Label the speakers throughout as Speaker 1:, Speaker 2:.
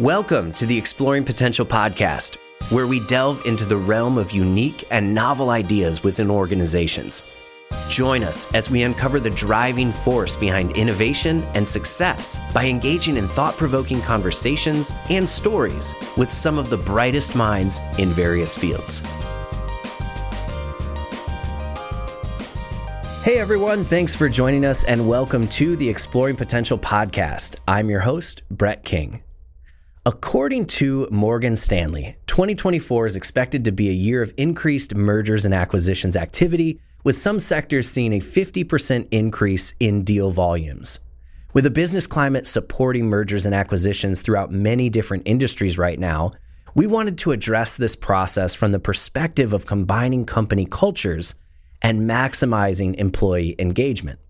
Speaker 1: Welcome to the Exploring Potential podcast, where we delve into the realm of unique and novel ideas within organizations. Join us as we uncover the driving force behind innovation and success by engaging in thought-provoking conversations and stories with some of the brightest minds in various fields. Hey everyone, thanks for joining us and welcome to the Exploring Potential podcast. I'm your host, Brett King. According to Morgan Stanley, 2024 is expected to be a year of increased mergers and acquisitions activity, with some sectors seeing a 50% increase in deal volumes. With a business climate supporting mergers and acquisitions throughout many different industries right now, we wanted to address this process from the perspective of combining company cultures and maximizing employee engagement.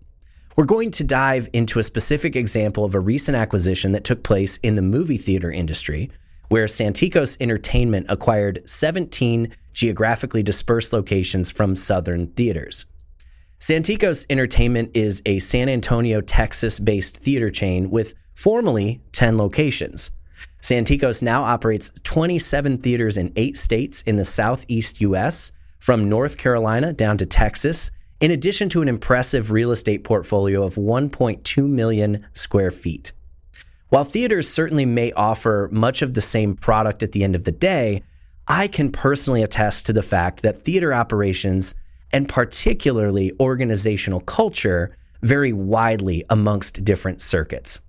Speaker 1: We're going to dive into a specific example of a recent acquisition that took place in the movie theater industry, where Santikos Entertainment acquired 17 geographically dispersed locations from Southern theaters. Santikos Entertainment is a San Antonio, Texas-based theater chain with formerly 10 locations. Santikos now operates 27 theaters in 8 states in the Southeast U.S., from North Carolina down to Texas, in addition to an impressive real estate portfolio of 1.2 million square feet. While theaters certainly may offer much of the same product at the end of the day, I can personally attest to the fact that theater operations, and particularly organizational culture, vary widely amongst different circuits.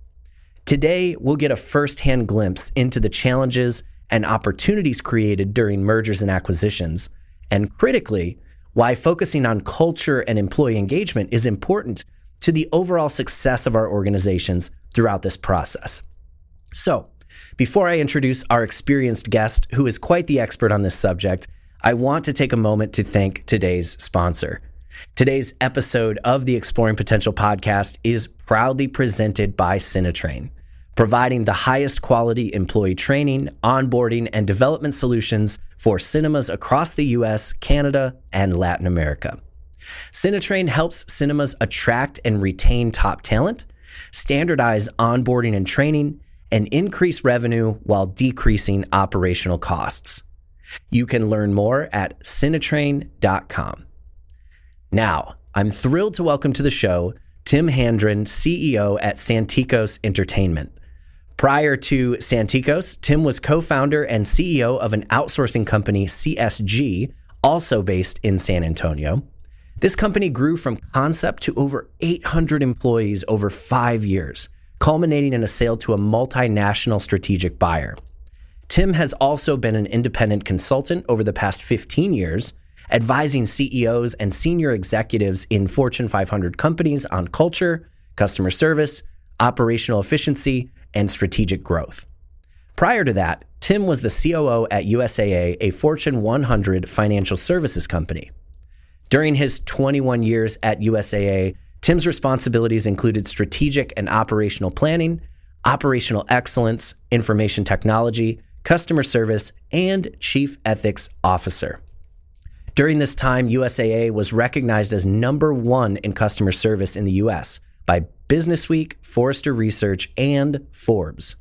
Speaker 1: Today, we'll get a firsthand glimpse into the challenges and opportunities created during mergers and acquisitions, and critically, why focusing on culture and employee engagement is important to the overall success of our organizations throughout this process. So, before I introduce our experienced guest, who is quite the expert on this subject, I want to take a moment to thank today's sponsor. Today's episode of the Exploring Potential podcast is proudly presented by Cinetrain, providing the highest quality employee training, onboarding, and development solutions for cinemas across the U.S., Canada, and Latin America. Cinetrain helps cinemas attract and retain top talent, standardize onboarding and training, and increase revenue while decreasing operational costs. You can learn more at cinetrain.com. Now, I'm thrilled to welcome to the show Tim Handren, CEO at Santikos Entertainment. Prior to Santikos, Tim was co-founder and CEO of an outsourcing company, CSG, also based in San Antonio. This company grew from concept to over 800 employees over 5 years, culminating in a sale to a multinational strategic buyer. Tim has also been an independent consultant over the past 15 years, advising CEOs and senior executives in Fortune 500 companies on culture, customer service, operational efficiency, and strategic growth. Prior to that, Tim was the COO at USAA, a Fortune 100 financial services company. During his 21 years at USAA, Tim's responsibilities included strategic and operational planning, operational excellence, information technology, customer service, and chief ethics officer. During this time, USAA was recognized as number 1 in customer service in the U.S. by Businessweek, Forrester Research, and Forbes.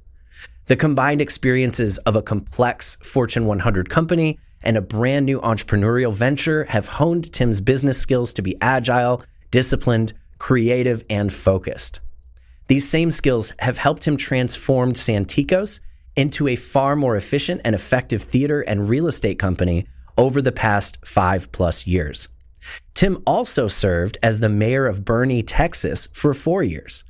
Speaker 1: The combined experiences of a complex Fortune 100 company and a brand new entrepreneurial venture have honed Tim's business skills to be agile, disciplined, creative, and focused. These same skills have helped him transform Santikos into a far more efficient and effective theater and real estate company over the past 5+ years. Tim also served as the mayor of Boerne, Texas for 4 years.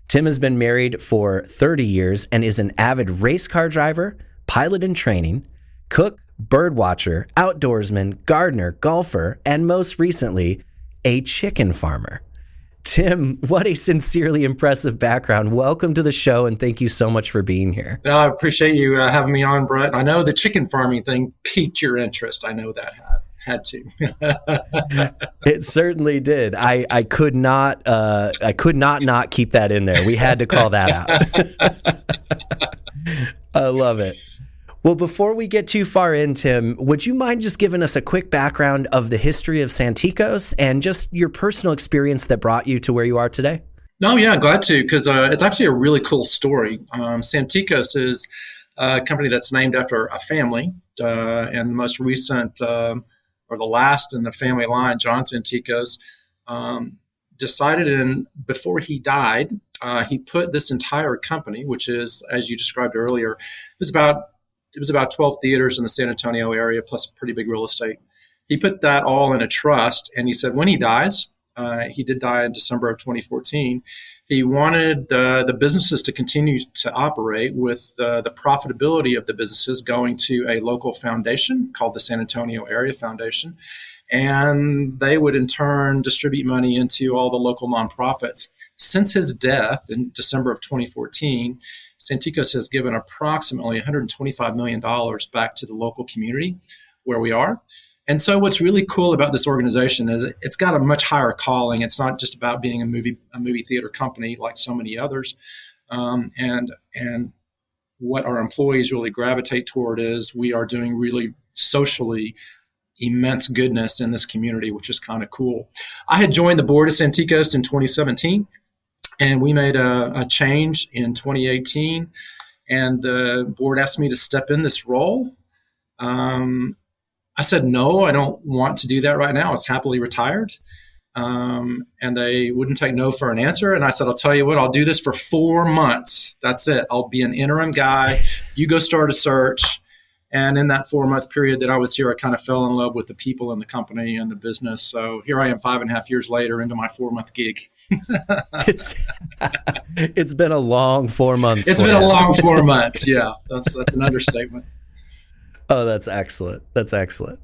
Speaker 1: Tim has been married for 30 years and is an avid race car driver, pilot in training, cook, birdwatcher, outdoorsman, gardener, golfer, and most recently, a chicken farmer. Tim, what a sincerely impressive background. Welcome to the show, and thank you so much for being here.
Speaker 2: I appreciate you having me on, Brett. I know the chicken farming thing piqued your interest. I know that had to.
Speaker 1: It certainly did. I could not keep that in there. We had to call that out. I love it. Well, before we get too far in, Tim, would you mind just giving us a quick background of the history of Santikos and just your personal experience that brought you to where you are today?
Speaker 2: No, yeah, glad to, because it's actually a really cool story. Santikos is a company that's named after a family. And the most recent, or the last in the family line, John Santikos, decided before he died, he put this entire company, which is, as you described earlier, it was about 12 theaters in the San Antonio area, plus pretty big real estate. He put that all in a trust, and he said when he dies, he did die in December of 2014, he wanted the businesses to continue to operate with the profitability of the businesses going to a local foundation called the San Antonio Area Foundation. And they would in turn distribute money into all the local nonprofits. Since his death in December of 2014, Santikos has given approximately $125 million back to the local community where we are. And so what's really cool about this organization is it's got a much higher calling. It's not just about being a movie theater company like so many others. And what our employees really gravitate toward is we are doing really socially immense goodness in this community, which is kind of cool. I had joined the board of Santikos in 2017, and we made a change in 2018, and the board asked me to step in this role. I said, no, I don't want to do that right now. I was happily retired. And they wouldn't take no for an answer. And I said, I'll tell you what, I'll do this for 4 months. That's it. I'll be an interim guy. You go start a search. And in that 4-month period that I was here, I kind of fell in love with the people in the company and the business. So here I am 5.5 years later into my 4-month gig.
Speaker 1: It's been a long 4 months.
Speaker 2: It's been a long 4 months. Yeah, that's an understatement.
Speaker 1: Oh, that's excellent. That's excellent.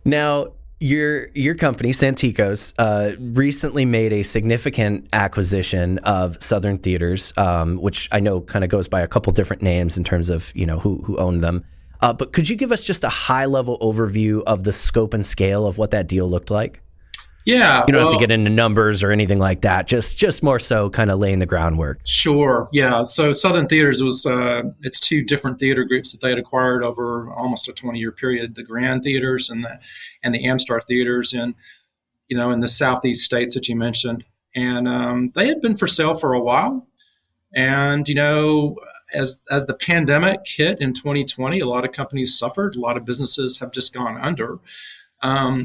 Speaker 1: Now, your company, Santikos, recently made a significant acquisition of Southern Theaters, which I know kind of goes by a couple different names in terms of, who owned them. But could you give us just a high-level overview of the scope and scale of what that deal looked like?
Speaker 2: Yeah.
Speaker 1: You don't have to get into numbers or anything like that. Just more so kind of laying the groundwork.
Speaker 2: Sure. Yeah. So Southern Theaters was, it's two different theater groups that they had acquired over almost a 20-year period, the Grand Theaters and the Amstar Theaters in the Southeast states that you mentioned. And they had been for sale for a while. And, as the pandemic hit in 2020, a lot of companies suffered. A lot of businesses have just gone under.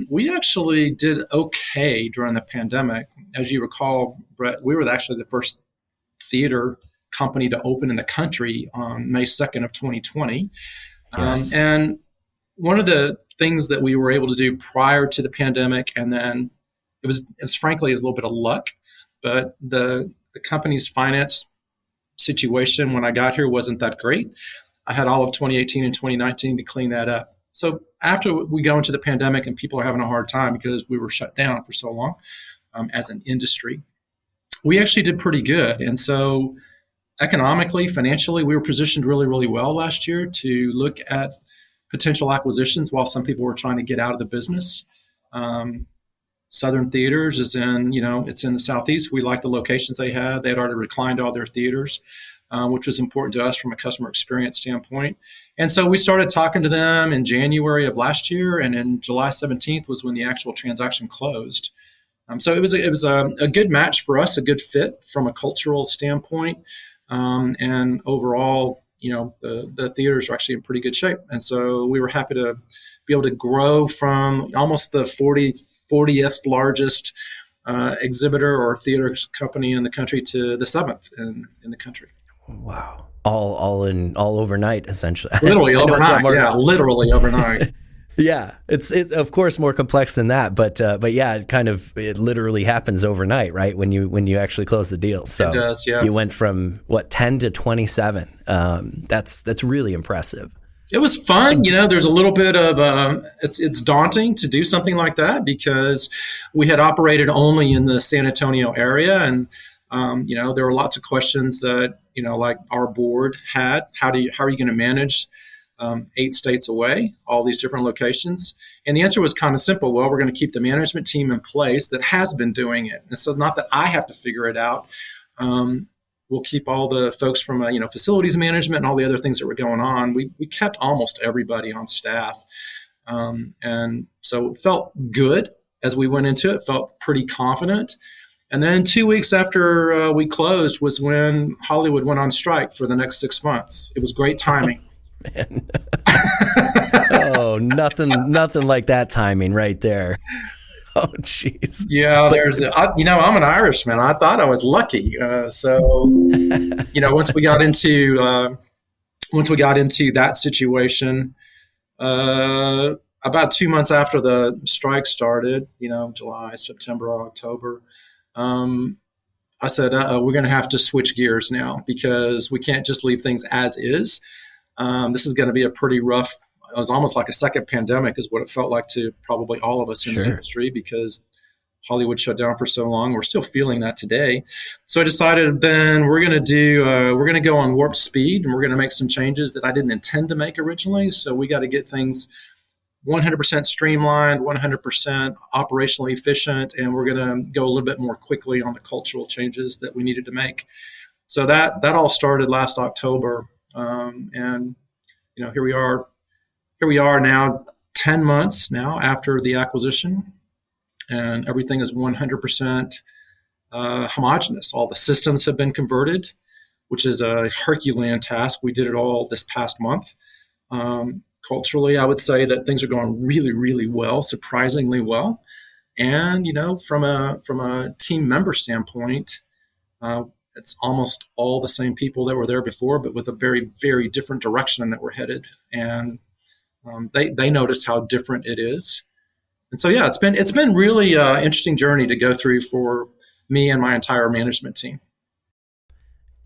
Speaker 2: We actually did okay during the pandemic. As you recall, Brett, we were actually the first theater company to open in the country on May 2nd of 2020. Yes. And one of the things that we were able to do prior to the pandemic, and then it was frankly a little bit of luck, but the company's finance situation when I got here wasn't that great. I had all of 2018 and 2019 to clean that up. So after we go into the pandemic and people are having a hard time because we were shut down for so long as an industry, we actually did pretty good. And so economically, financially, we were positioned really, really well last year to look at potential acquisitions while some people were trying to get out of the business. Southern Theaters is it's in the Southeast. We liked the locations they had. They had already reclined all their theaters, which was important to us from a customer experience standpoint. And so we started talking to them in January of last year, and in July 17th was when the actual transaction closed. So it was a good match for us, a good fit from a cultural standpoint. And overall, the theaters are actually in pretty good shape. And so we were happy to be able to grow from almost the 40th largest exhibitor or theater company in the country to the 7th in the country.
Speaker 1: Wow. All overnight, essentially.
Speaker 2: Literally overnight. Yeah, literally overnight.
Speaker 1: Yeah, it's of course more complex than that, but yeah, it literally happens overnight, right? When you actually close the deal. So
Speaker 2: it does, yeah.
Speaker 1: You went from 10 to 27. That's really impressive.
Speaker 2: It was fun. There's a little bit of it's daunting to do something like that because we had operated only in the San Antonio area, and there were lots of questions that like our board had. How are you going to manage 8 states away, all these different locations? And the answer was kind of simple. Well, we're going to keep the management team in place that has been doing it. And so not that I have to figure it out. We'll keep all the folks from facilities management and all the other things that were going on. We kept almost everybody on staff. And so it felt good as we went into it, felt pretty confident. And then 2 weeks after we closed was when Hollywood went on strike for the next 6 months. It was great timing.
Speaker 1: man. Oh, nothing like that timing right there. Oh, jeez.
Speaker 2: Yeah, I'm an Irishman. I thought I was lucky. Once we got into that situation, about 2 months after the strike started, July, September, October, I said, we're going to have to switch gears now because we can't just leave things as is. This is going to be a pretty rough. It was almost like a second pandemic is what it felt like to probably all of us in the industry because Hollywood shut down for so long. We're still feeling that today. So I decided then we're going to go on warp speed and we're going to make some changes that I didn't intend to make originally. So we got to get things 100% streamlined, 100% operationally efficient, and we're going to go a little bit more quickly on the cultural changes that we needed to make. So that all started last October. And here we are. Here we are now, 10 months now after the acquisition, and everything is 100% homogenous. All the systems have been converted, which is a Herculean task. We did it all this past month. Culturally, I would say that things are going really, really well, surprisingly well. And, from a team member standpoint, it's almost all the same people that were there before, but with a very, very different direction that we're headed. And they notice how different it is. And so, yeah, it's been really interesting journey to go through for me and my entire management team.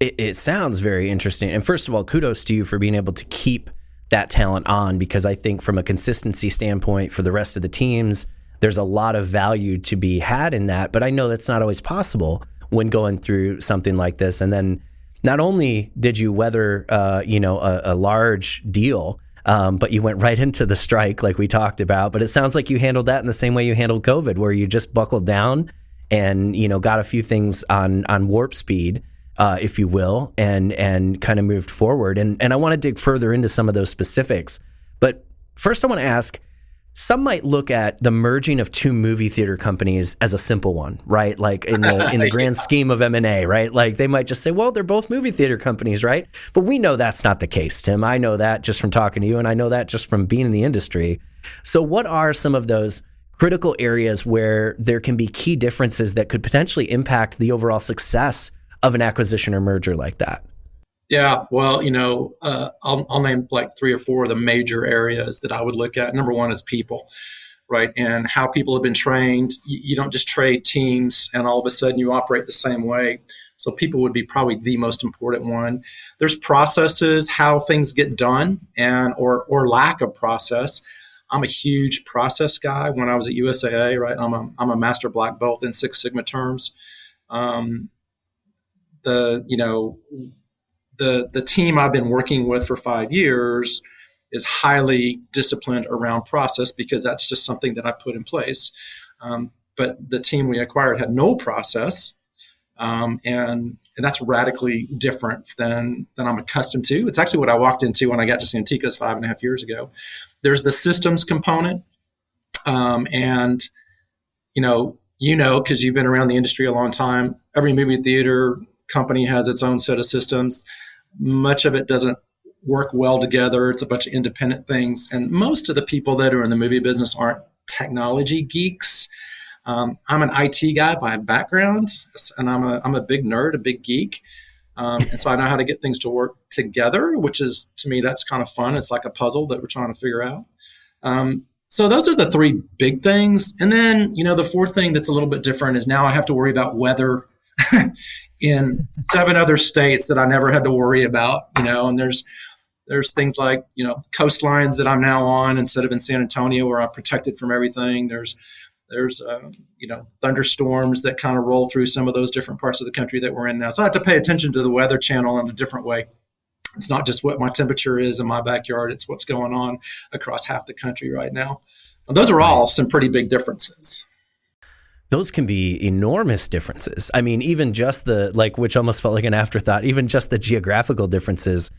Speaker 1: It sounds very interesting. And first of all, kudos to you for being able to keep that talent on, because I think from a consistency standpoint for the rest of the teams, there's a lot of value to be had in that. But I know that's not always possible when going through something like this. And then not only did you weather, a large deal, but you went right into the strike like we talked about. But it sounds like you handled that in the same way you handled COVID, where you just buckled down and, got a few things on warp speed, if you will, and kind of moved forward. And I want to dig further into some of those specifics. But first I want to ask, some might look at the merging of two movie theater companies as a simple one, right? Like in the grand scheme of M&A, right? Like they might just say, well, they're both movie theater companies, right? But we know that's not the case, Tim. I know that just from talking to you, and I know that just from being in the industry. So what are some of those critical areas where there can be key differences that could potentially impact the overall success of an acquisition or merger like that?
Speaker 2: Yeah, well, I'll name like 3 or 4 of the major areas that I would look at. Number one is people, right? And how people have been trained. You don't just trade teams and all of a sudden you operate the same way. So people would be probably the most important one. There's processes, how things get done, and or lack of process. I'm a huge process guy. When I was at USAA, right, I'm a master black belt in Six Sigma terms. The team I've been working with for 5 years is highly disciplined around process because that's just something that I put in place. But the team we acquired had no process, and that's radically different than I'm accustomed to. It's actually what I walked into when I got to Santikos 5.5 years ago. There's the systems component, and because you've been around the industry a long time, every movie theater company has its own set of systems. Much of it doesn't work well together. It's a bunch of independent things. And most of the people that are in the movie business aren't technology geeks. I'm an IT guy by background, and I'm a big nerd, a big geek. And so I know how to get things to work together, which is, to me, that's kind of fun. It's like a puzzle that we're trying to figure out. So those are the 3 big things. And then, the 4th thing that's a little bit different is now I have to worry about weather in 7 other states that I never had to worry about, and there's things like, coastlines that I'm now on instead of in San Antonio where I'm protected from everything. There's thunderstorms that kind of roll through some of those different parts of the country that we're in now. So I have to pay attention to the weather channel in a different way. It's not just what my temperature is in my backyard. It's what's going on across half the country right now. Those are all some pretty big differences.
Speaker 1: Those can be enormous differences. I mean, even just which almost felt like an afterthought, even just the geographical differences,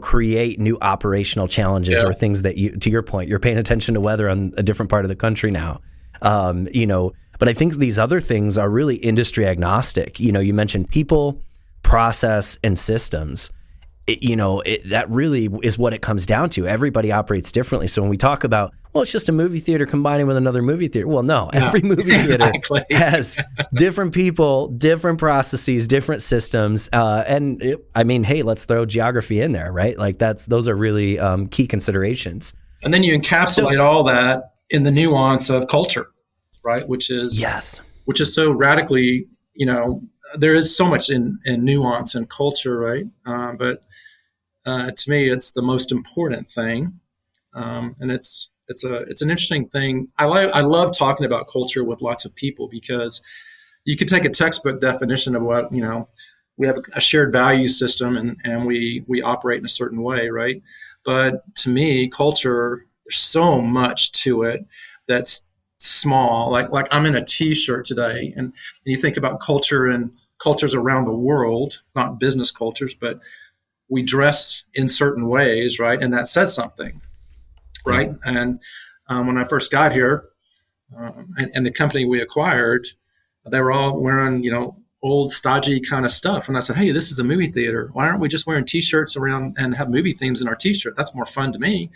Speaker 1: create new operational challenges or things that to your point, you're paying attention to weather on a different part of the country now. But I think these other things are really industry agnostic. You mentioned people, process, and systems. that really is what it comes down to. Everybody operates differently. So when we talk about, well, it's just a movie theater combining with another movie theater. Well, no, every movie theater has different people, different processes, different systems. Hey, let's throw geography in there, right? Like those are really key considerations.
Speaker 2: And then you encapsulate all that in the nuance of culture, right? Which is so radically, there is so much in nuance and culture, right? But to me, it's the most important thing, and it's an interesting thing. I love talking about culture with lots of people, because you could take a textbook definition of what we have a shared value system, and we operate in a certain way, right? But to me, culture, there's so much to it that's small. Like I'm in a T-shirt today, and you think about culture and cultures around the world, not business cultures, but we dress in certain ways, right? And that says something, right? And when I first got here, and the company we acquired, they were all wearing, old stodgy kind of stuff. And I said, hey, this is a movie theater. Why aren't we just wearing T-shirts around and have movie themes in our T-shirt? That's more fun to me.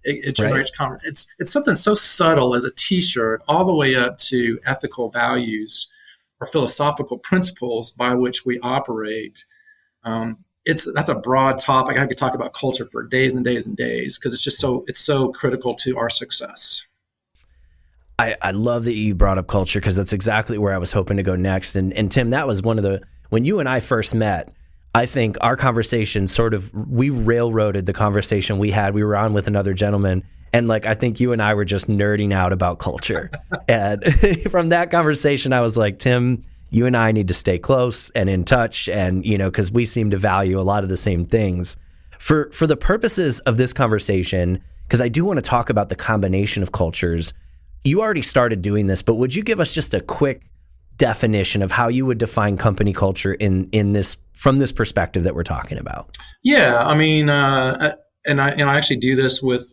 Speaker 2: It generates conversation. It's something so subtle as a T-shirt, all the way up to ethical values or philosophical principles by which we operate. That's a broad topic. I could talk about culture for days and days and days, because it's so critical to our success.
Speaker 1: I love that you brought up culture, because that's exactly where I was hoping to go next. And Tim, that was when you and I first met, I think our conversation we railroaded the conversation we had. We were on with another gentleman, and I think you and I were just nerding out about culture. And from that conversation, I was like, Tim, you and I need to stay close and in touch, and because we seem to value a lot of the same things. For the purposes of this conversation, because I do want to talk about the combination of cultures. You already started doing this, but would you give us just a quick definition of how you would define company culture in this, from this perspective that we're talking about?
Speaker 2: Yeah, I mean, and I actually do this with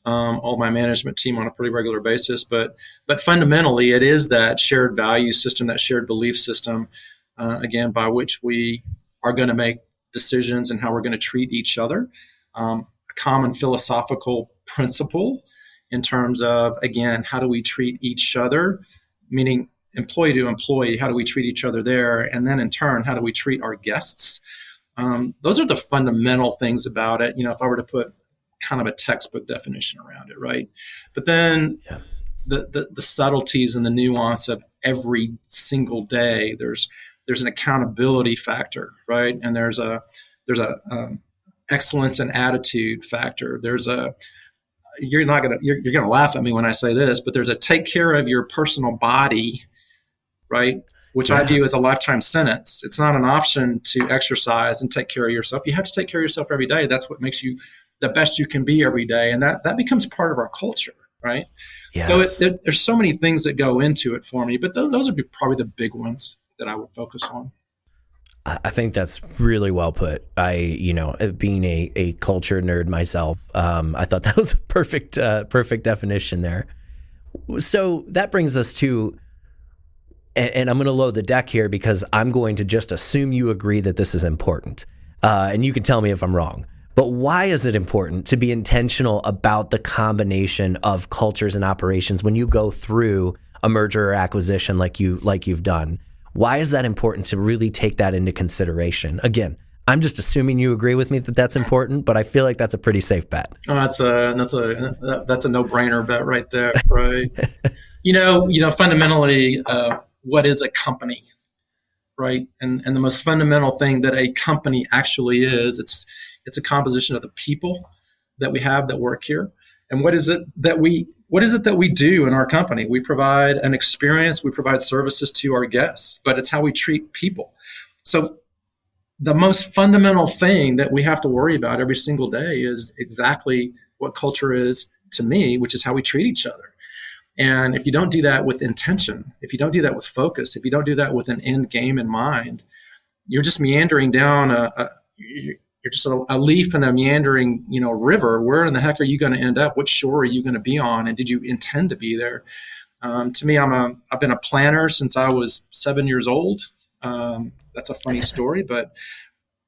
Speaker 2: all my management team on a pretty regular basis. But fundamentally, it is that shared value system, that shared belief system, again, by which we are going to make decisions and how we're going to treat each other. A common philosophical principle in terms of, again, how do we treat each other, meaning employee to employee, how do we treat each other there? And then in turn, how do we treat our guests? Those are the fundamental things about it. If I were to put kind of a textbook definition around it, right? But then the subtleties and the nuance of every single day, there's an accountability factor, right? And there's a excellence and attitude factor. You're gonna laugh at me when I say this, but there's a take care of your personal body, right? Which I view as a lifetime sentence. It's not an option to exercise and take care of yourself. You have to take care of yourself every day. That's what makes you the best you can be every day. And that becomes part of our culture, right? Yes. So there's so many things that go into it for me, but those would be probably the big ones that I would focus on.
Speaker 1: I think that's really well put. Being a culture nerd myself, I thought that was a perfect definition there. So that brings us to, and I'm going to load the deck here, because I'm going to just assume you agree that this is important. And you can tell me if I'm wrong. But why is it important to be intentional about the combination of cultures and operations when you go through a merger or acquisition like you've done? Why is that important to really take that into consideration? Again, I'm just assuming you agree with me that that's important, but I feel like that's a pretty safe bet.
Speaker 2: Oh, that's a no-brainer bet right there, right? Fundamentally, what is a company, right? And the most fundamental thing that a company actually is, it's a composition of the people that we have that work here. And what is it that we do in our company? We provide an experience, we provide services to our guests, but it's how we treat people. So the most fundamental thing that we have to worry about every single day is exactly what culture is to me, which is how we treat each other. And if you don't do that with intention, if you don't do that with focus, if you don't do that with an end game in mind, you're just meandering down you're just a leaf in a meandering, river. Where in the heck are you going to end up? Which shore are you going to be on? And did you intend to be there? To me, I've been a planner since I was 7 years old. That's a funny story, but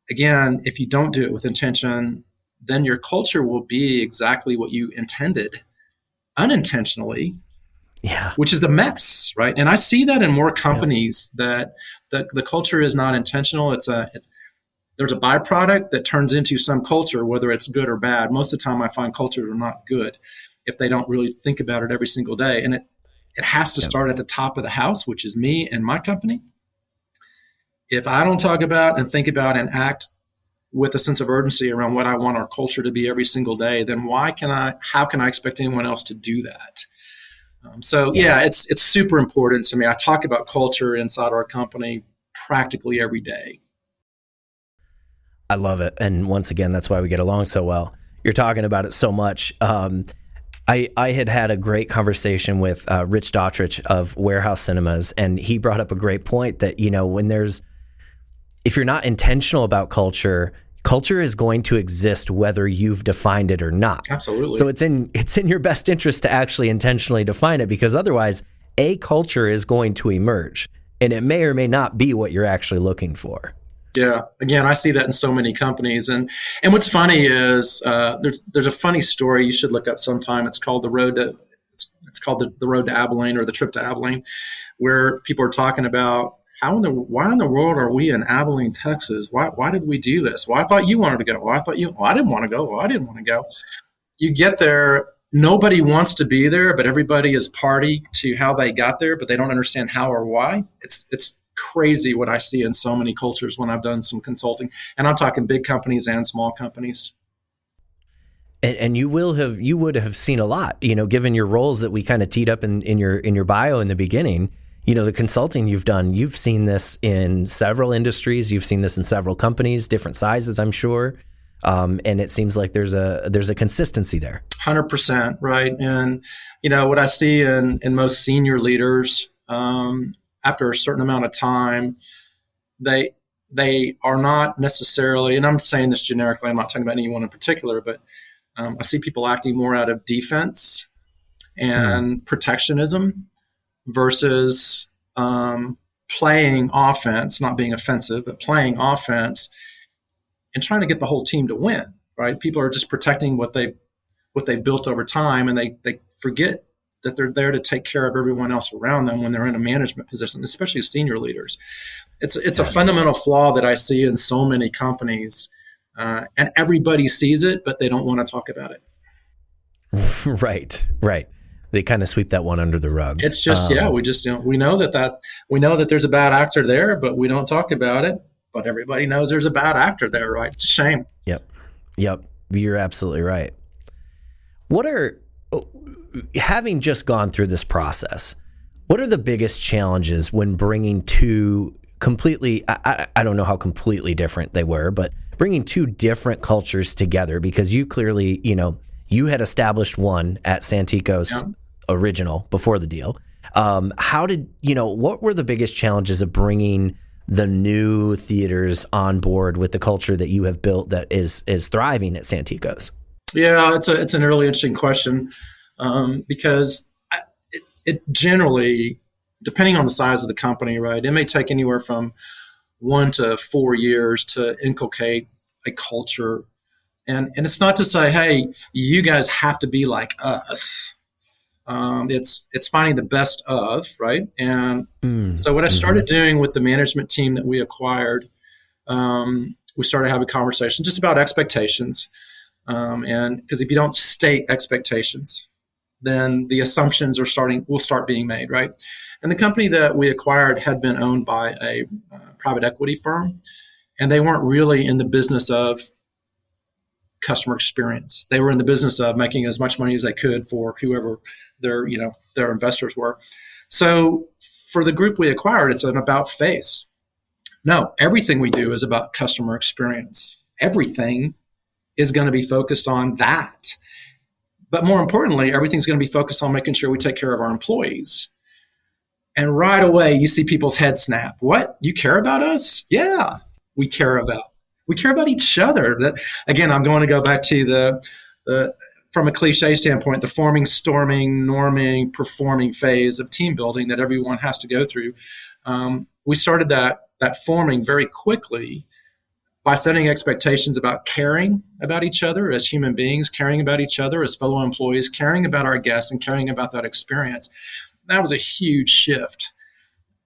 Speaker 2: again, if you don't do it with intention, then your culture will be exactly what you intended unintentionally,
Speaker 1: Yeah.
Speaker 2: which is a mess, right? And I see that in more companies that the culture is not intentional. There's a byproduct that turns into some culture, whether it's good or bad. Most of the time, I find cultures are not good if they don't really think about it every single day. And it has to start at the top of the house, which is me and my company. If I don't talk about and think about and act with a sense of urgency around what I want our culture to be every single day, then how can I expect anyone else to do that? It's super important to me. I talk about culture inside our company practically every day.
Speaker 1: I love it. And once again, that's why we get along so well. You're talking about it so much. I had a great conversation with Rich Daughtridge of Warehouse Cinemas, and he brought up a great point that, if you're not intentional about culture is going to exist whether you've defined it or not.
Speaker 2: Absolutely.
Speaker 1: So it's in your best interest to actually intentionally define it, because otherwise a culture is going to emerge and it may or may not be what you're actually looking for.
Speaker 2: Yeah. Again, I see that in so many companies. And what's funny is there's a funny story you should look up sometime. It's called the road to Abilene, or the trip to Abilene, where people are talking about why in the world are we in Abilene, Texas? Why did we do this? Well, I thought you wanted to go. Well, I didn't want to go. Well, I didn't want to go. You get there, nobody wants to be there, but everybody is party to how they got there, but they don't understand how or why. It's crazy what I see in so many cultures when I've done some consulting, and I'm talking big companies and small companies.
Speaker 1: And you would have seen a lot, given your roles that we kind of teed up in your bio in the beginning. The consulting you've done, you've seen this in several industries, you've seen this in several companies, different sizes, I'm sure. And it seems like there's a consistency there.
Speaker 2: 100%, right. And what I see in most senior leaders, after a certain amount of time, they are not necessarily, and I'm saying this generically, I'm not talking about anyone in particular, but I see people acting more out of defense and protectionism versus playing offense, not being offensive, but playing offense and trying to get the whole team to win, right? People are just protecting what they've built over time, and they forget that they're there to take care of everyone else around them when they're in a management position, especially senior leaders. It's a fundamental flaw that I see in so many companies, and everybody sees it, but they don't want to talk about it.
Speaker 1: Right. They kind of sweep that one under the rug.
Speaker 2: It's just, we know that there's a bad actor there, but we don't talk about it. But everybody knows there's a bad actor there, right? It's a shame.
Speaker 1: Yep. You're absolutely right. Having just gone through this process, what are the biggest challenges when bringing two completely, I don't know how completely different they were, but bringing two different cultures together? Because you clearly, you had established one at Santikos original before the deal. What were the biggest challenges of bringing the new theaters on board with the culture that you have built that is thriving at Santikos?
Speaker 2: Yeah, it's an really interesting question, because it generally, depending on the size of the company, right, it may take anywhere from 1 to 4 years to inculcate a culture. And it's not to say, hey, you guys have to be like us. It's finding the best of, right? And so what I started doing with the management team that we acquired, we started having conversations just about expectations. And because if you don't state expectations, then the assumptions will start being made, right? And the company that we acquired had been owned by a private equity firm, and they weren't really in the business of customer experience. They were in the business of making as much money as they could for whoever their investors were. So for the group we acquired, it's an about face. No, everything we do is about customer experience. Everything is going to be focused on that. But more importantly, everything's going to be focused on making sure we take care of our employees. And right away, you see people's heads snap. What? You care about us? Yeah, we care about each other. That, again, I'm going to go back to the from a cliche standpoint, the forming, storming, norming, performing phase of team building that everyone has to go through. We started that forming very quickly by setting expectations about caring about each other as human beings, caring about each other as fellow employees, caring about our guests, and caring about that experience. That was a huge shift.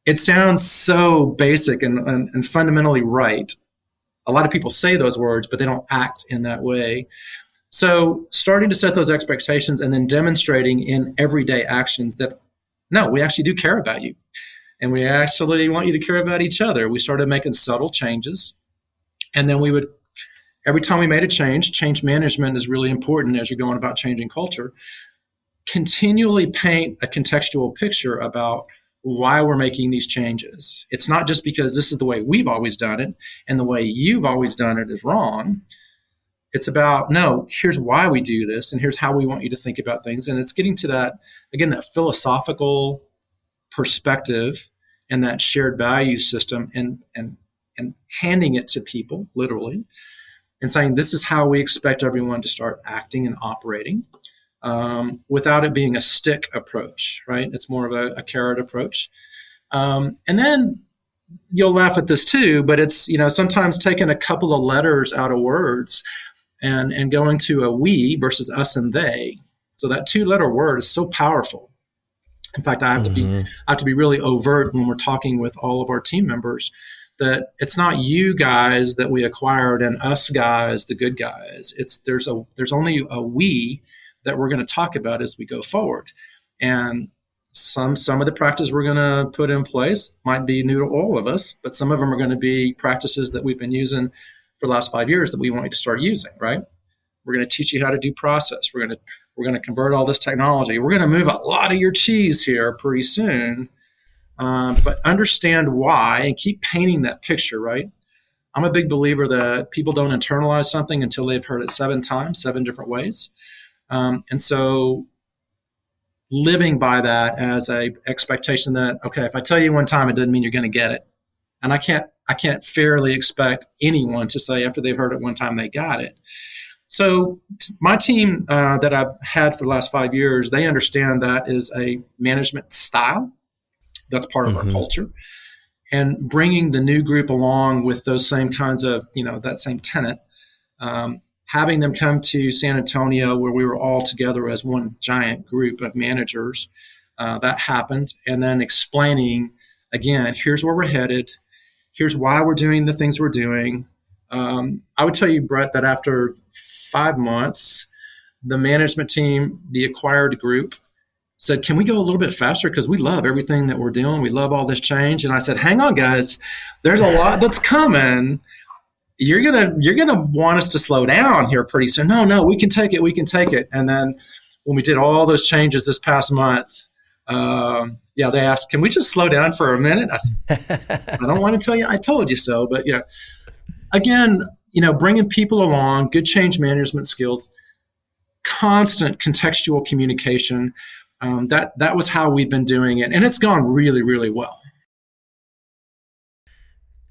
Speaker 2: It sounds so basic and fundamentally right. A lot of people say those words, but they don't act in that way. So starting to set those expectations and then demonstrating in everyday actions that, no, we actually do care about you. And we actually want you to care about each other. We started making subtle changes. And then we would, every time we made a change management is really important as you're going about changing culture, continually paint a contextual picture about why we're making these changes. It's not just because this is the way we've always done it and the way you've always done it is wrong. It's about, no, here's why we do this and here's how we want you to think about things. And it's getting to that, again, that philosophical perspective and that shared value system and handing it to people, literally, and saying, this is how we expect everyone to start acting and operating, without it being a stick approach, right? It's more of a carrot approach. And then you'll laugh at this too, but it's, sometimes taking a couple of letters out of words and going to a we versus us and they. So that 2-letter word is so powerful. In fact, I have to be really overt when we're talking with all of our team members that it's not you guys that we acquired and us guys, the good guys. There's only a we that we're going to talk about as we go forward. And some of the practices we're going to put in place might be new to all of us, but some of them are going to be practices that we've been using for the last 5 years that we want you to start using, right? We're going to teach you how to do process. We're going to convert all this technology. We're going to move a lot of your cheese here pretty soon. But understand why and keep painting that picture, right? I'm a big believer that people don't internalize something until they've heard it 7 times, 7 different ways. And so living by that as a expectation that, okay, if I tell you one time, it doesn't mean you're going to get it. And I can't fairly expect anyone to say after they've heard it one time, they got it. So my team that I've had for the last 5 years, they understand that is a management style. That's part of our culture. And bringing the new group along with those same kinds of, that same tenet, having them come to San Antonio where we were all together as one giant group of managers, that happened. And then explaining, again, here's where we're headed. Here's why we're doing the things we're doing. I would tell you, Brett, that after 5 months, the management team, the acquired group, said, can we go a little bit faster? Because we love everything that we're doing. We love all this change. And I said, hang on, guys, there's a lot that's coming. You're gonna want us to slow down here pretty soon. No, we can take it. And then when we did all those changes this past month, they asked, can we just slow down for a minute? I said, I don't want to tell you I told you so, but again, bringing people along, good change management skills, constant contextual communication. That was how we've been doing it, and it's gone really, really well.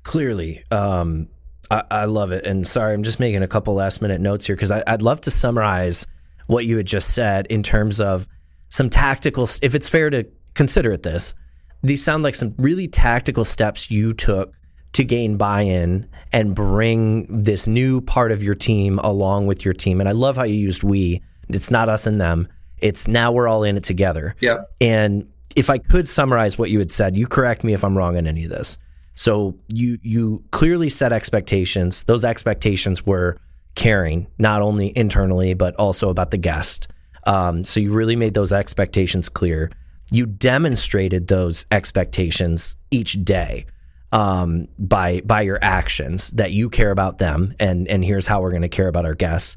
Speaker 1: Clearly, I love it. And sorry, I'm just making a couple last minute notes here because I'd love to summarize what you had just said in terms of some tactical, if it's fair to consider it this, these sound like some really tactical steps you took to gain buy-in and bring this new part of your team along with your team. And I love how you used we. It's not us and them. It's now we're all in it together.
Speaker 2: Yeah.
Speaker 1: And if I could summarize what you had said, you correct me if I'm wrong on any of this. So you clearly set expectations. Those expectations were caring, not only internally, but also about the guest. So you really made those expectations clear. You demonstrated those expectations each day by your actions that you care about them. And here's how we're going to care about our guests.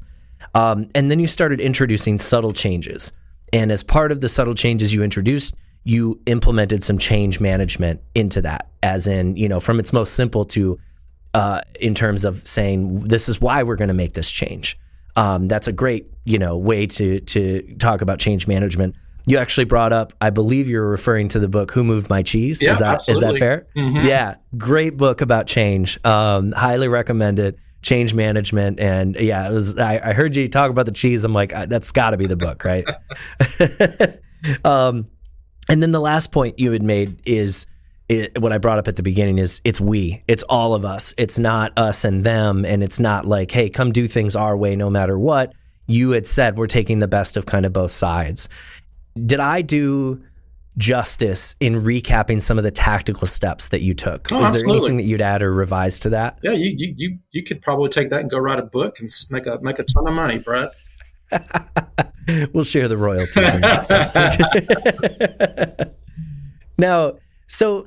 Speaker 1: And then you started introducing subtle changes. And as part of the subtle changes you introduced, you implemented some change management into that, as in, from its most simple to in terms of saying, this is why we're going to make this change. That's a great, way to talk about change management. You actually brought up, I believe you're referring to the book, Who Moved My Cheese?
Speaker 2: Yeah,
Speaker 1: is that fair?
Speaker 2: Mm-hmm.
Speaker 1: Yeah. Great book about change. Highly recommend it. Change management. And yeah, it was, I heard you talk about the cheese. I'm like, that's gotta be the book, right? And then the last point you had made is what I brought up at the beginning is it's all of us. It's not us and them. And it's not like, hey, come do things our way no matter what. You had said we're taking the best of kind of both sides. Did I do justice in recapping some of the tactical steps that you took?
Speaker 2: Oh,
Speaker 1: is
Speaker 2: absolutely.
Speaker 1: there anything that you'd add or revise to that?
Speaker 2: Yeah, you could probably take that and go write a book and make a ton of money, Brett.
Speaker 1: We'll share the royalties. Now, so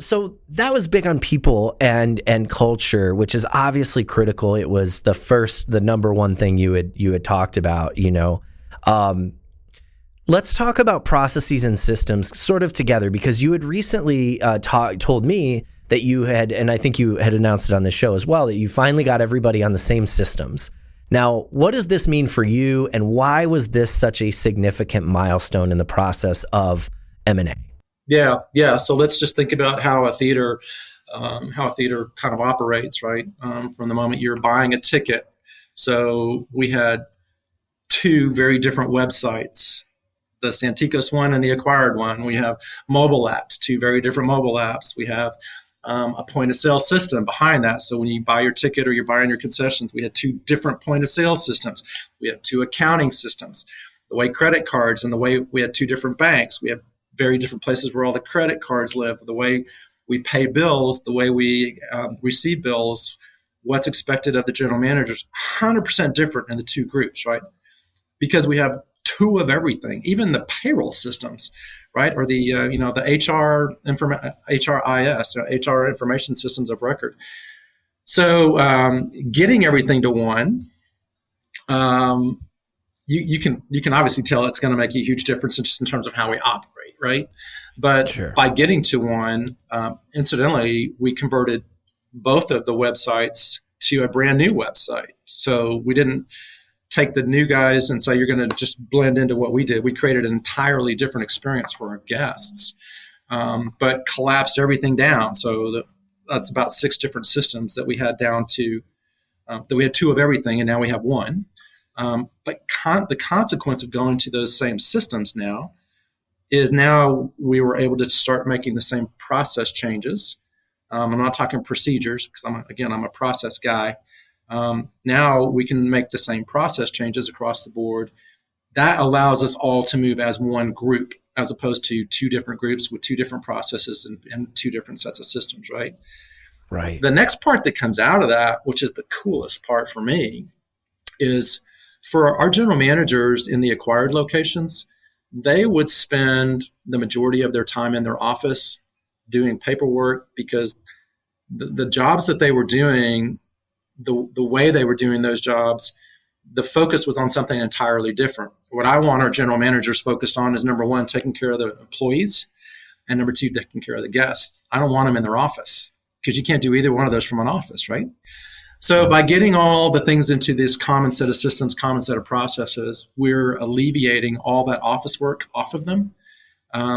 Speaker 1: that was big on people and culture, which is obviously critical. It was the number one thing you had talked about, let's talk about processes and systems sort of together, because you had recently told me that you had, and I think you had announced it on the show as well, that you finally got everybody on the same systems. Now, what does this mean for you, and why was this such a significant milestone in the process of M&A?
Speaker 2: Yeah. So let's just think about how a theater kind of operates, right? From the moment you're buying a ticket. So we had two very different websites, the Santikos one and the acquired one. We have mobile apps, two very different mobile apps. We have a point of sale system behind that. So when you buy your ticket or you're buying your concessions, we had two different point of sale systems. We have two accounting systems, the way credit cards and the way we had two different banks. We have very different places where all the credit cards live, the way we pay bills, the way we receive bills, what's expected of the general managers, 100% different in the two groups, right? Because we have two of everything, even the payroll systems, right? Or the HRIS, HR information systems of record. So getting everything to one, you can obviously tell it's going to make a huge difference just in terms of how we operate, right? But sure. By getting to one, incidentally, we converted both of the websites to a brand new website. So we didn't take the new guys and say, you're going to just blend into what we did. We created an entirely different experience for our guests, but collapsed everything down. So that's about 6 different systems that we had down to, that we had 2 of everything, and now we have 1. But the consequence of going to those same systems now is now we were able to start making the same process changes. I'm not talking procedures because I'm a process guy. Now we can make the same process changes across the board. That allows us all to move as one group, as opposed to 2 different groups with 2 different processes and 2 different sets of systems, right?
Speaker 1: Right.
Speaker 2: The next part that comes out of that, which is the coolest part for me, is for our general managers in the acquired locations, they would spend the majority of their time in their office doing paperwork, because the jobs that they were doing, the way they were doing those jobs, the focus was on something entirely different. What I want our general managers focused on is, number 1, taking care of the employees, and number 2, taking care of the guests. I don't want them in their office, because you can't do either one of those from an office, right? So by getting all the things into this common set of systems, common set of processes, we're alleviating all that office work off of them,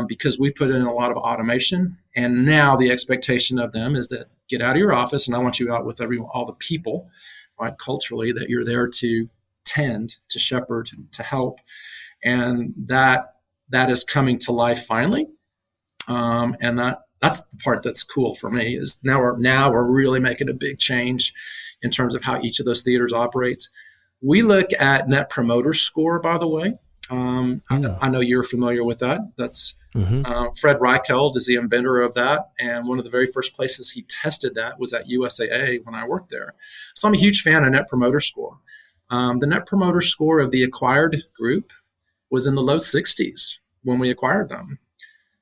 Speaker 2: because we put in a lot of automation. And now the expectation of them is that get out of your office, and I want you out with all the people, right, culturally, that you're there to tend, to shepherd, to help. And that is coming to life finally. And that's the part that's cool for me, is now we're really making a big change in terms of how each of those theaters operates. We look at Net Promoter Score, by the way. I know you're familiar with that. That's Fred Reichheld is the inventor of that. And one of the very first places he tested that was at USAA when I worked there. So I'm a huge fan of Net Promoter Score. The Net Promoter Score of the acquired group was in the low 60s when we acquired them.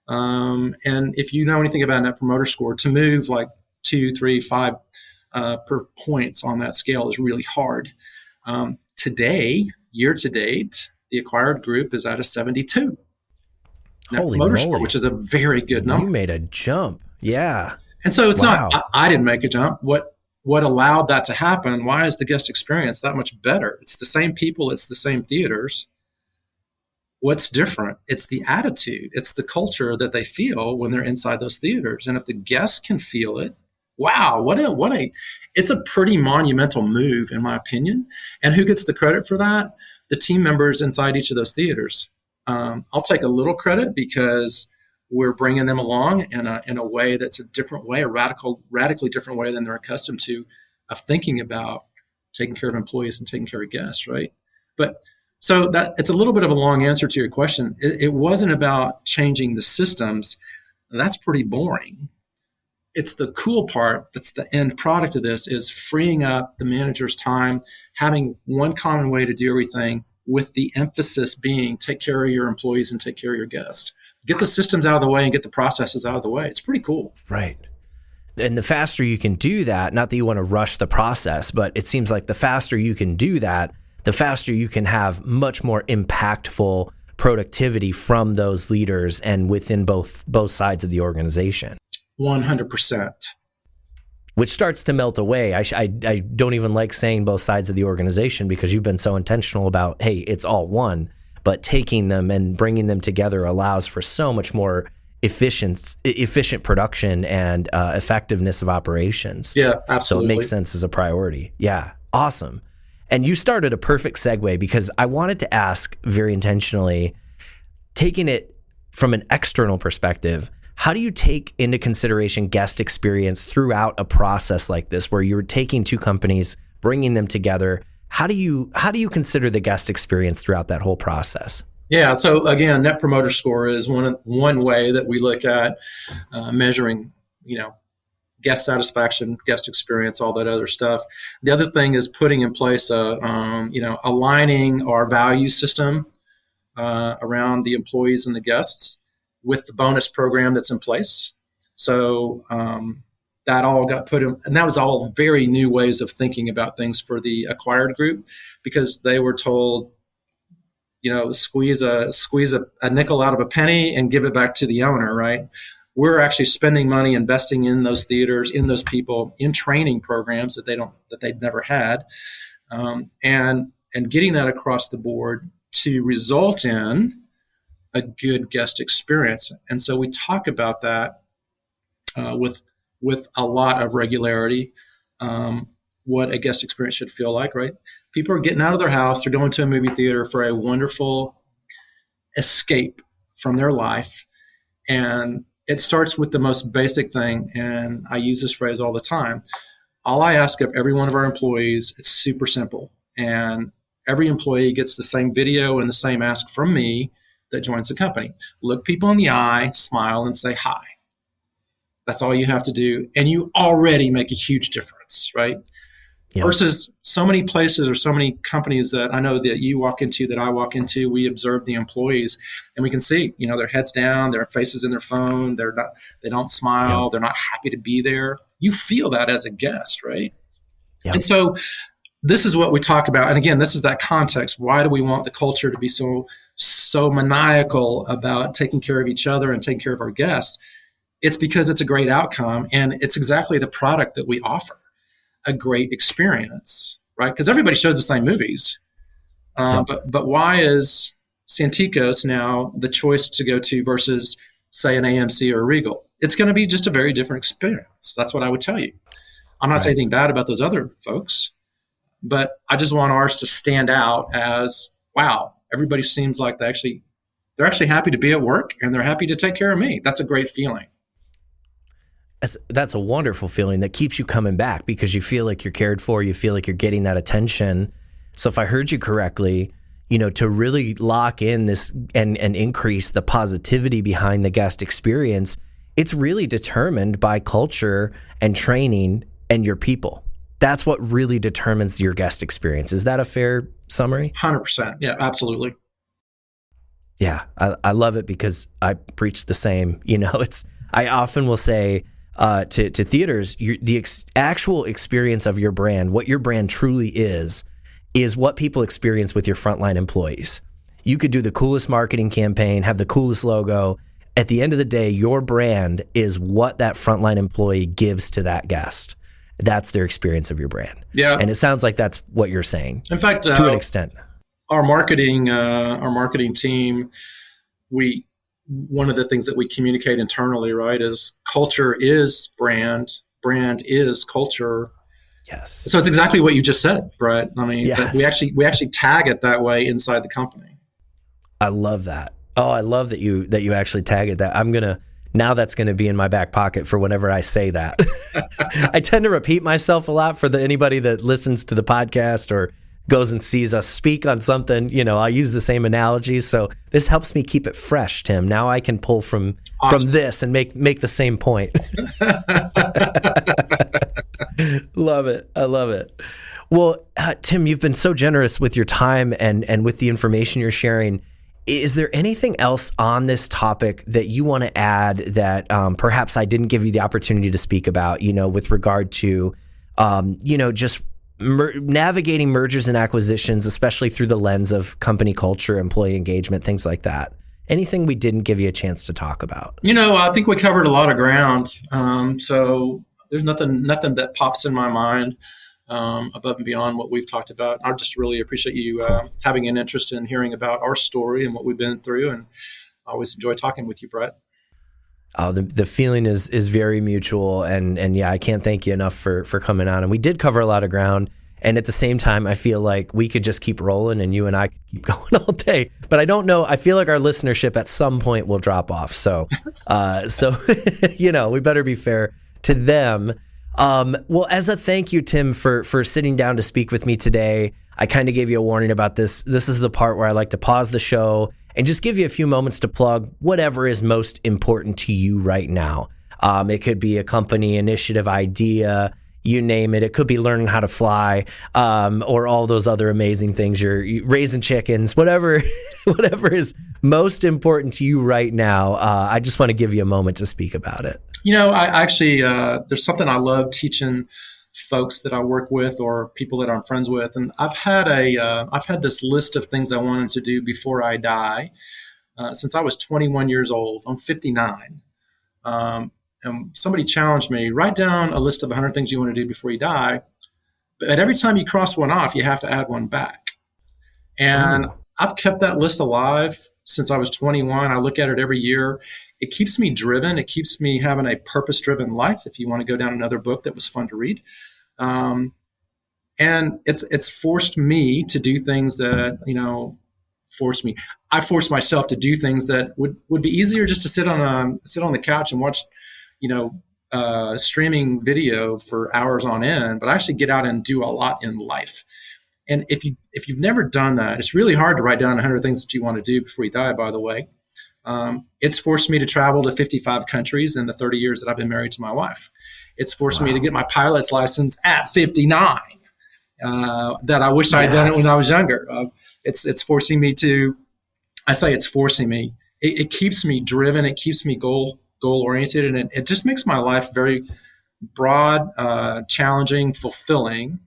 Speaker 2: And if you know anything about Net Promoter Score, to move like 2, 3, 5 per points on that scale is really hard. Today, year to date, the acquired group is at a 72. Net Promoter Score, which is a very good number.
Speaker 1: You made a jump. Yeah.
Speaker 2: And so it's not, I didn't make a jump. What allowed that to happen? Why is the guest experience that much better? It's the same people. It's the same theaters. What's different? It's the attitude. It's the culture that they feel when they're inside those theaters. And if the guests can feel it, wow, it's a pretty monumental move, in my opinion. And who gets the credit for that? The team members inside each of those theaters. I'll take a little credit because we're bringing them along in a way that's a different way, a radically different way than they're accustomed to, of thinking about taking care of employees and taking care of guests, right? But so that it's a little bit of a long answer to your question. It wasn't about changing the systems. That's pretty boring. It's the cool part. That's the end product of this, is freeing up the manager's time, having one common way to do everything, with the emphasis being take care of your employees and take care of your guests. Get the systems out of the way and get the processes out of the way. It's pretty cool.
Speaker 1: Right. And the faster you can do that, not that you want to rush the process, but it seems like the faster you can do that, the faster you can have much more impactful productivity from those leaders and within both sides of the organization.
Speaker 2: 100%.
Speaker 1: Which starts to melt away. I don't even like saying both sides of the organization, because you've been so intentional about, hey, it's all one. But taking them and bringing them together allows for so much more efficient production and effectiveness of operations.
Speaker 2: Yeah, absolutely.
Speaker 1: So it makes sense as a priority. Yeah, awesome. And you started a perfect segue, because I wanted to ask very intentionally, taking it from an external perspective, how do you take into consideration guest experience throughout a process like this, where you're taking two companies, bringing them together? How do you consider the guest experience throughout that whole process?
Speaker 2: Yeah. So again, Net Promoter Score is one way that we look at measuring, guest satisfaction, guest experience, all that other stuff. The other thing is putting in place aligning our value system around the employees and the guests with the bonus program that's in place. So that all got put in, and that was all very new ways of thinking about things for the acquired group, because they were told, squeeze a nickel out of a penny and give it back to the owner, right? We're actually spending money investing in those theaters, in those people, in training programs that they'd never had, and getting that across the board to result in a good guest experience. And so we talk about that with a lot of regularity, what a guest experience should feel like, right? People are getting out of their house, they're going to a movie theater for a wonderful escape from their life. And it starts with the most basic thing, and I use this phrase all the time. All I ask of every one of our employees, it's super simple. And every employee gets the same video and the same ask from me that joins the company. Look people in the eye, smile, and say hi. That's all you have to do. And you already make a huge difference, right? Yeah. Versus so many places or so many companies that I know that you walk into, that I walk into, we observe the employees and we can see, their heads down, their faces in their phone, they don't smile, yeah. They're not happy to be there. You feel that as a guest, right? Yeah. And so this is what we talk about. And again, this is that context. Why do we want the culture to be so maniacal about taking care of each other and taking care of our guests? It's because it's a great outcome, and it's exactly the product that we offer, a great experience, right? Because everybody shows the same movies. But why is Santikos now the choice to go to versus, say, an AMC or a Regal? It's going to be just a very different experience. That's what I would tell you. I'm not saying anything bad about those other folks, but I just want ours to stand out as, wow, everybody seems like they're actually happy to be at work, and they're happy to take care of me. That's a great feeling.
Speaker 1: That's a wonderful feeling that keeps you coming back, because you feel like you're cared for, you feel like you're getting that attention. So if I heard you correctly, to really lock in this and increase the positivity behind the guest experience, it's really determined by culture and training and your people. That's what really determines your guest experience. Is that a fair summary?
Speaker 2: 100%. Yeah, absolutely.
Speaker 1: Yeah, I love it, because I preach the same. I often will say to theaters, the actual experience of your brand, what your brand truly is what people experience with your frontline employees. You could do the coolest marketing campaign, have the coolest logo. At the end of the day, your brand is what that frontline employee gives to that guest. That's their experience of your brand.
Speaker 2: Yeah.
Speaker 1: And it sounds like that's what you're saying.
Speaker 2: In fact,
Speaker 1: to an extent.
Speaker 2: Our marketing team, one of the things that we communicate internally, right, is culture is brand is culture.
Speaker 1: Yes.
Speaker 2: So it's exactly what you just said, Brett. I mean,
Speaker 1: yes.
Speaker 2: we actually tag it that way inside the company.
Speaker 1: I love that. Oh, I love that you actually tagged that. Now that's gonna be in my back pocket for whenever I say that. I tend to repeat myself a lot for anybody that listens to the podcast or goes and sees us speak on something. I use the same analogies, so this helps me keep it fresh, Tim. Now I can pull from this and make the same point. Love it. I love it. Well, Tim, you've been so generous with your time and with the information you're sharing. Is there anything else on this topic that you want to add that perhaps I didn't give you the opportunity to speak about, with regard to, just navigating mergers and acquisitions, especially through the lens of company culture, employee engagement, things like that? Anything we didn't give you a chance to talk about?
Speaker 2: I think we covered a lot of ground. So there's nothing that pops in my mind above and beyond what we've talked about. I just really appreciate you having an interest in hearing about our story and what we've been through. And I always enjoy talking with you, Brett.
Speaker 1: Oh, the feeling is very mutual. And yeah, I can't thank you enough for coming on. And we did cover a lot of ground. And at the same time, I feel like we could just keep rolling and you and I could keep going all day. But I don't know. I feel like our listenership at some point will drop off. So, we better be fair to them. Well, as a thank you, Tim, for sitting down to speak with me today, I kind of gave you a warning about this. This is the part where I like to pause the show and just give you a few moments to plug whatever is most important to you right now. It could be a company initiative idea, you name it. It could be learning how to fly, or all those other amazing things. You're raising chickens, whatever is most important to you right now. I just want to give you a moment to speak about it.
Speaker 2: I actually, there's something I love teaching folks that I work with or people that I'm friends with. And I've had this list of things I wanted to do before I die since I was 21 years old. I'm 59. And somebody challenged me, write down a list of 100 things you want to do before you die. But every time you cross one off, you have to add one back. And I've kept that list alive since I was 21. I look at it every year. It keeps me driven. It keeps me having a purpose-driven life, if you want to go down another book that was fun to read. And it's forced me to do things that, I forced myself to do things that would be easier just to sit on the couch and watch, streaming video for hours on end, but I actually get out and do a lot in life. And if you've never done that, it's really hard to write down 100 things that you want to do before you die, by the way. It's forced me to travel to 55 countries in the 30 years that I've been married to my wife. It's forced me to get my pilot's license at 59, that I wish I had done it when I was younger. It's forcing me to, I say it's forcing me. It keeps me driven. It keeps me goal oriented. And it just makes my life very broad, challenging, fulfilling.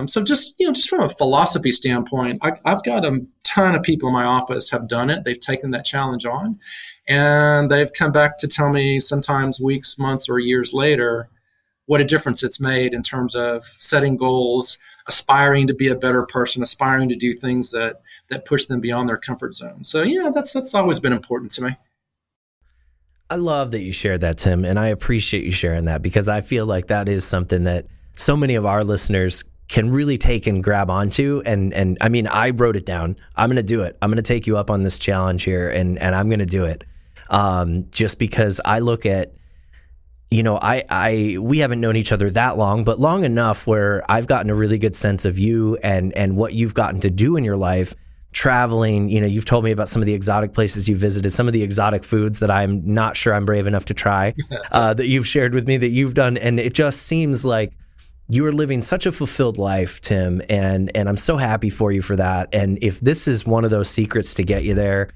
Speaker 2: So just from a philosophy standpoint, I've got a ton of people in my office have done it. They've taken that challenge on, and they've come back to tell me sometimes weeks, months, or years later what a difference it's made in terms of setting goals, aspiring to be a better person, aspiring to do things that push them beyond their comfort zone. So that's always been important to me.
Speaker 1: I love that you shared that, Tim, and I appreciate you sharing that, because I feel like that is something that so many of our listeners can really take and grab onto. And I mean, I wrote it down. I'm going to do it. I'm going to take you up on this challenge here, and I'm going to do it. Just because I look at, we haven't known each other that long, but long enough where I've gotten a really good sense of you and what you've gotten to do in your life, traveling. You've told me about some of the exotic places you visited, some of the exotic foods that I'm not sure I'm brave enough to try, that you've shared with me that you've done. And it just seems like you are living such a fulfilled life, Tim, and I'm so happy for you for that. And if this is one of those secrets to get you there,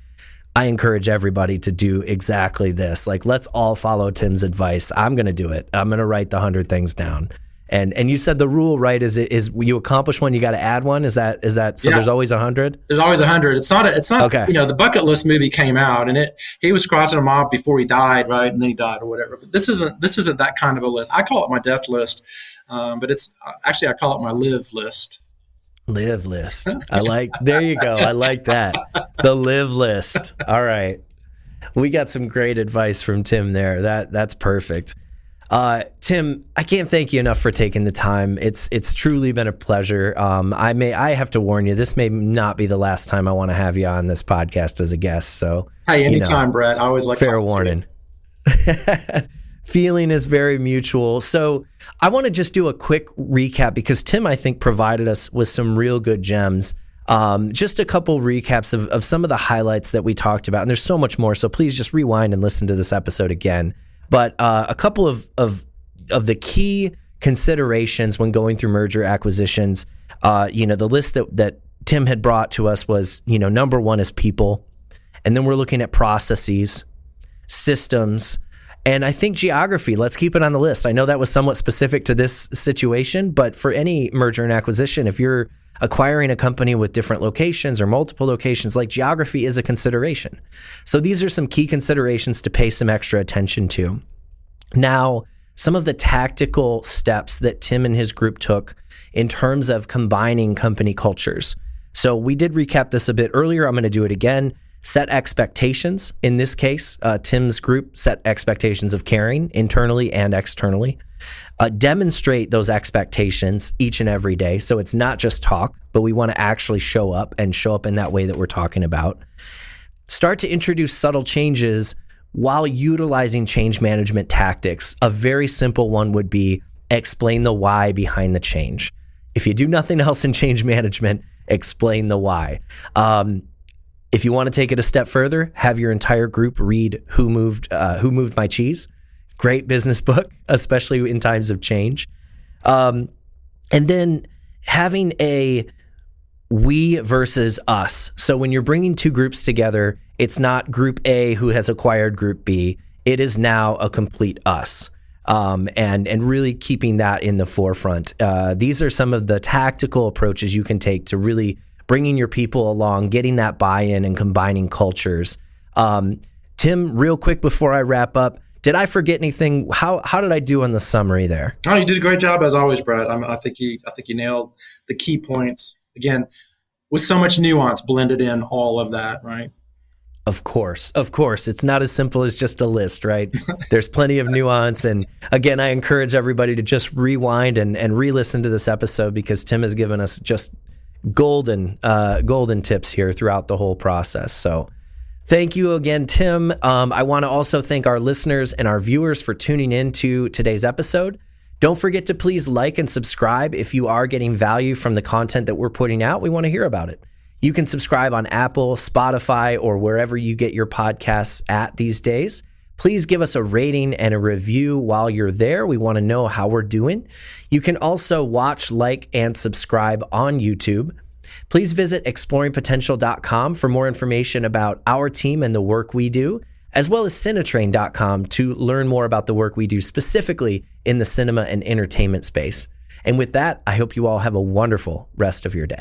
Speaker 1: I encourage everybody to do exactly this. Like, let's all follow Tim's advice. I'm going to do it. I'm going to write the 100 things down. And you said the rule, right, is you accomplish one, you got to add one. Is that so? Yeah. There's always 100.
Speaker 2: There's always 100. It's not. Okay. The Bucket List movie came out, and he was crossing them off before he died, right, and then he died or whatever. But this isn't that kind of a list. I call it my death list, but it's actually I call it my live list.
Speaker 1: Live list. There you go. I like that. The live list. All right. We got some great advice from Tim there. That's perfect. Tim, I can't thank you enough for taking the time. It's truly been a pleasure. I have to warn you, this may not be the last time I want to have you on this podcast as a guest. So,
Speaker 2: hey, anytime, Brett. I always like
Speaker 1: fair warning. Feeling is very mutual. So I want to just do a quick recap because Tim, I think, provided us with some real good gems. Just a couple recaps of some of the highlights that we talked about. And there's so much more. So please just rewind and listen to this episode again. But a couple of the key considerations when going through merger acquisitions, the list that Tim had brought to us was, number one is people. And then we're looking at processes, systems, and I think geography. Let's keep it on the list. I know that was somewhat specific to this situation, but for any merger and acquisition, if you're acquiring a company with different locations or multiple locations, like geography is a consideration. So these are some key considerations to pay some extra attention to. Now, some of the tactical steps that Tim and his group took in terms of combining company cultures. So we did recap this a bit earlier. I'm going to do it again. Set expectations. In this case, Tim's group set expectations of caring internally and externally. Demonstrate those expectations each and every day. So it's not just talk, but we want to actually show up in that way that we're talking about. Start to introduce subtle changes while utilizing change management tactics. A very simple one would be explain the why behind the change. If you do nothing else in change management, explain the why. If you want to take it a step further, have your entire group read Who Moved My Cheese. Great business book, especially in times of change. And then having a we versus us. So when you're bringing two groups together, it's not group A who has acquired group B. It is now a complete us. And really keeping that in the forefront. These are some of the tactical approaches you can take to really bringing your people along, getting that buy-in and combining cultures. Tim, real quick before I wrap up, did I forget anything? How did I do on the summary there?
Speaker 2: Oh, you did a great job as always, Brett. I think you nailed the key points. Again, with so much nuance blended in all of that, right?
Speaker 1: Of course. It's not as simple as just a list, right? There's plenty of nuance. And again, I encourage everybody to just rewind and re-listen to this episode because Tim has given us just golden tips here throughout the whole process. So thank you again, Tim. I want to also thank our listeners and our viewers for tuning in to today's episode. Don't forget to please like and subscribe if you are getting value from the content that we're putting out. We want to hear about it. You can subscribe on Apple, Spotify, or wherever you get your podcasts at these days. Please give us a rating and a review while you're there. We want to know how we're doing. You can also watch, like, and subscribe on YouTube. Please visit exploringpotential.com for more information about our team and the work we do, as well as cinetrain.com to learn more about the work we do specifically in the cinema and entertainment space. And with that, I hope you all have a wonderful rest of your day.